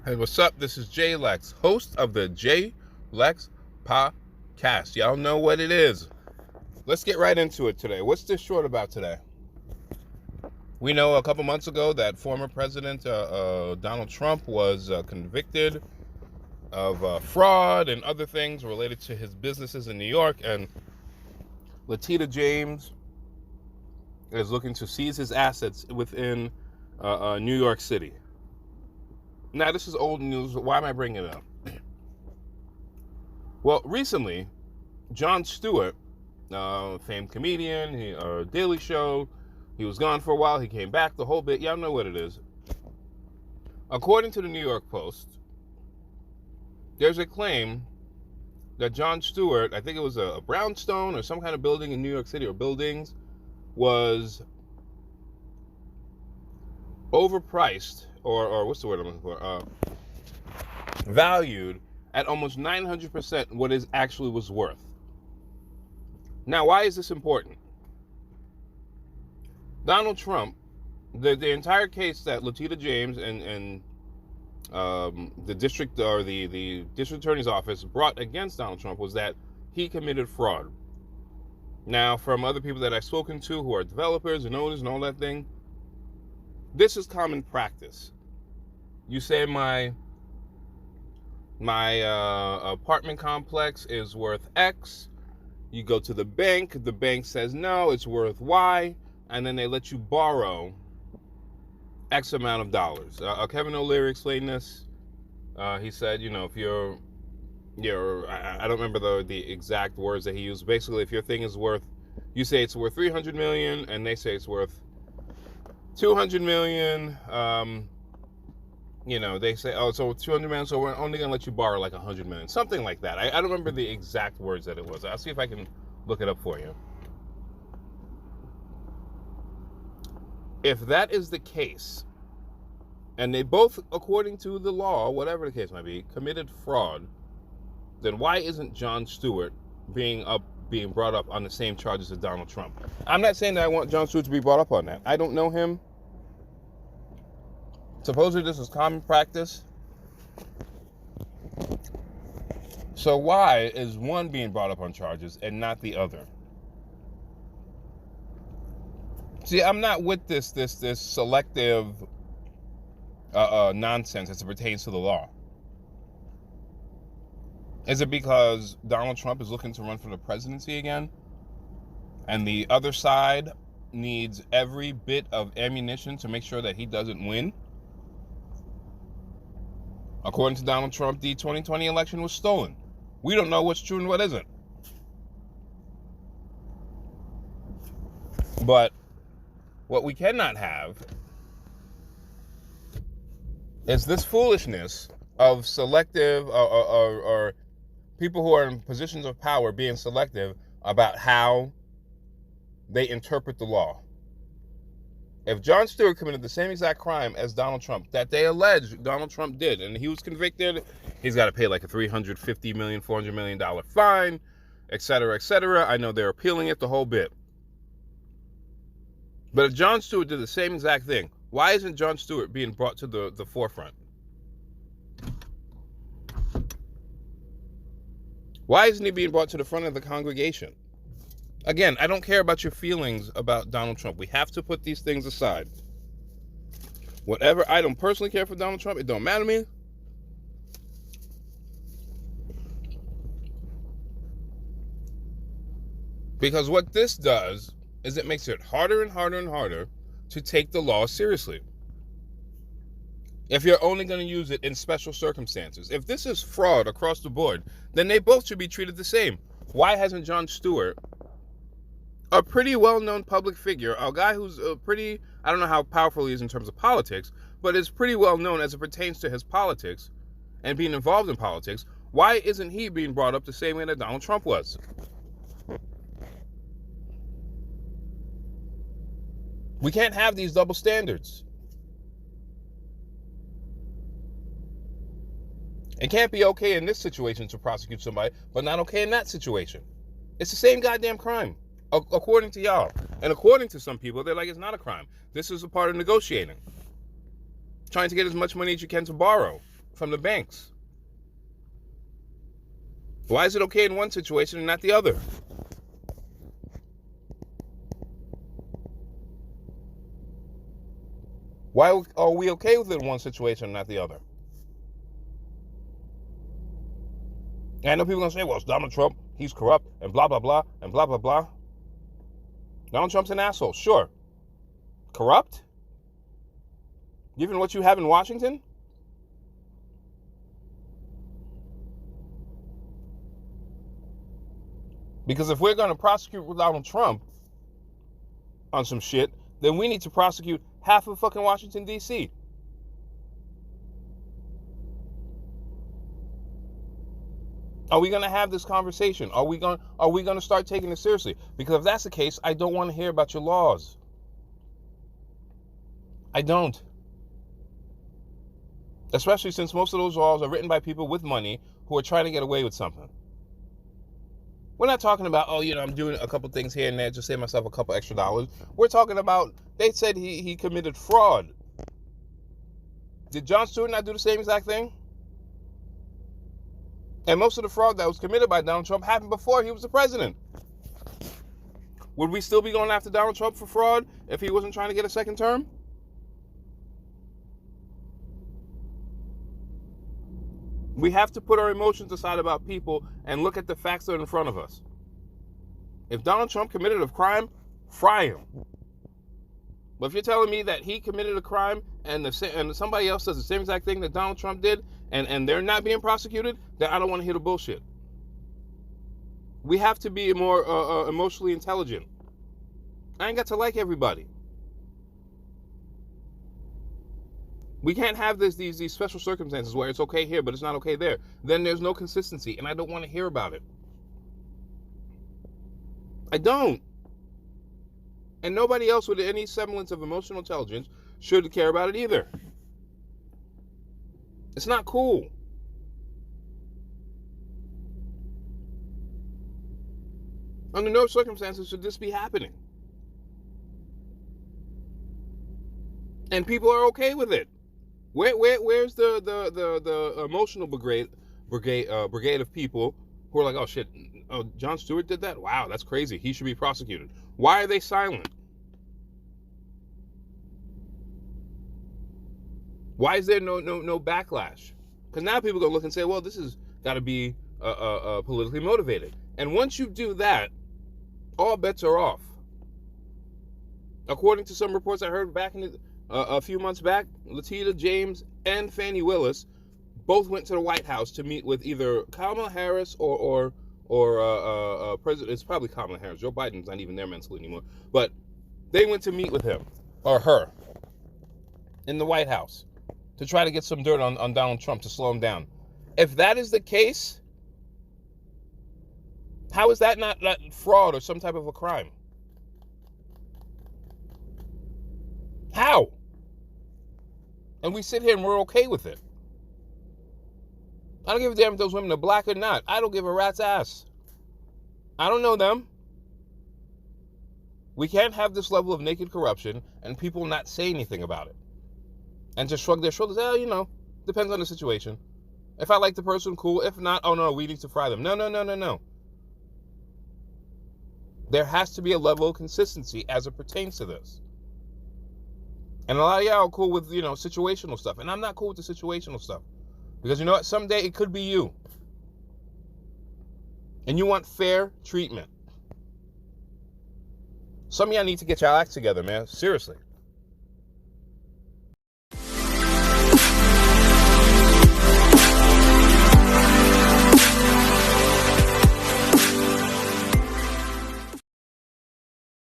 Hey, what's up? This is J Lex, host of the J Lex podcast. Y'all know what it is. Let's get right into it today. What's this short about today? We know a couple months ago that former President Donald Trump was convicted of fraud and other things related to his businesses in New York, and Letitia James is looking to seize his assets within New York City. Now, this is old news. Why am I bringing it up? Well, recently, Jon Stewart, famed comedian, Daily Show, he was gone for a while. He came back, the whole bit. Y'all know what it is. According to the New York Post, there's a claim that Jon Stewart, I think it was a brownstone or some kind of building in New York City, or buildings, was overpriced, or what's the word I'm looking for? Valued at almost 900% what it actually was worth. Now, why is this important? Donald Trump, the entire case that Letitia James and the district attorney's office brought against Donald Trump was that he committed fraud. Now, from other people that I've spoken to who are developers and owners and all that thing, this is common practice. You say my apartment complex is worth X. You go to the bank says no, it's worth Y, and then they let you borrow X amount of dollars. Kevin O'Leary explained this. He said, if you're I don't remember the exact words that he used. Basically, if your thing is worth, you say it's worth 300 million, and they say it's worth 200 million. They say, oh, so 200 million, so we're only going to let you borrow like 100 million. Something like that. I don't remember the exact words that it was. I'll see if I can look it up for you. If that is the case, and they both, according to the law, whatever the case might be, committed fraud, then why isn't Jon Stewart being brought up on the same charges as Donald Trump? I'm not saying that I want Jon Stewart to be brought up on that. I don't know him. Supposedly this is common practice. So why is one being brought up on charges and not the other? See, I'm not with this selective nonsense as it pertains to the law. Is it because Donald Trump is looking to run for the presidency again, and the other side needs every bit of ammunition to make sure that he doesn't win? According to Donald Trump, the 2020 election was stolen. We don't know what's true and what isn't. But what we cannot have is this foolishness of selective or people who are in positions of power being selective about how they interpret the law. If Jon Stewart committed the same exact crime as Donald Trump that they allege Donald Trump did, and he was convicted, he's got to pay like a $350 million, $400 million fine, etc., etc. I know they're appealing it, the whole bit. But if Jon Stewart did the same exact thing, why isn't Jon Stewart being brought to the forefront? Why isn't he being brought to the front of the congregation? Again, I don't care about your feelings about Donald Trump. We have to put these things aside. Whatever, I don't personally care for Donald Trump. It don't matter to me. Because what this does is it makes it harder and harder and harder to take the law seriously. If you're only going to use it in special circumstances. If this is fraud across the board, then they both should be treated the same. Why hasn't Jon Stewart, a pretty well-known public figure, a guy who's I don't know how powerful he is in terms of politics, but is pretty well known as it pertains to his politics and being involved in politics, why isn't he being brought up the same way that Donald Trump was? We can't have these double standards. It can't be okay in this situation to prosecute somebody, but not okay in that situation. It's the same goddamn crime, according to y'all. And according to some people, they're like, it's not a crime. This is a part of negotiating. trying to get as much money as you can to borrow from the banks. Why is it okay in one situation and not the other? Why are we okay with it in one situation and not the other? And I know people are going to say, well, it's Donald Trump, he's corrupt, and blah, blah, blah, and blah, blah, blah. Donald Trump's an asshole, sure. Corrupt? Given what you have in Washington? Because if we're going to prosecute Donald Trump on some shit, then we need to prosecute half of fucking Washington, D.C. Are we going to have this conversation? Are we going to start taking it seriously? Because if that's the case, I don't want to hear about your laws. I don't. Especially since most of those laws are written by people with money who are trying to get away with something. We're not talking about, I'm doing a couple things here and there, just save myself a couple extra dollars. We're talking about, they said he committed fraud. Did Jon Stewart not do the same exact thing? And most of the fraud that was committed by Donald Trump happened before he was the president. Would we still be going after Donald Trump for fraud if he wasn't trying to get a second term? We have to put our emotions aside about people and look at the facts that are in front of us. If Donald Trump committed a crime, fry him. But if you're telling me that he committed a crime and somebody else does the same exact thing that Donald Trump did and they're not being prosecuted, then I don't want to hear the bullshit. We have to be more emotionally intelligent. I ain't got to like everybody. We can't have these special circumstances where it's okay here, but it's not okay there. Then there's no consistency, and I don't want to hear about it. I don't. And nobody else with any semblance of emotional intelligence should care about it either. It's not cool. Under no circumstances should this be happening. And people are okay with it. Where's the emotional brigade of people who are like, oh shit, Jon Stewart did that? Wow, that's crazy. He should be prosecuted. Why are they silent? Why is there no backlash? Because now people are gonna look and say, well, this has got to be politically motivated. And once you do that, all bets are off. According to some reports I heard back in a few months back, Letitia James and Fani Willis both went to the White House to meet with either Kamala Harris or President. It's probably Kamala Harris. Joe Biden's not even there mentally anymore. But they went to meet with him or her in the White House to try to get some dirt on Donald Trump to slow him down. If that is the case, how is that not fraud or some type of a crime? How? And we sit here and we're okay with it. I don't give a damn if those women are black or not. I don't give a rat's ass. I don't know them. We can't have this level of naked corruption and people not say anything about it. And just shrug their shoulders. Depends on the situation. If I like the person, cool. If not, oh no, we need to fry them. No. There has to be a level of consistency as it pertains to this. And a lot of y'all are cool with, situational stuff. And I'm not cool with the situational stuff. Because you know what? Someday it could be you. And you want fair treatment. Some of y'all need to get your act together, man. Seriously.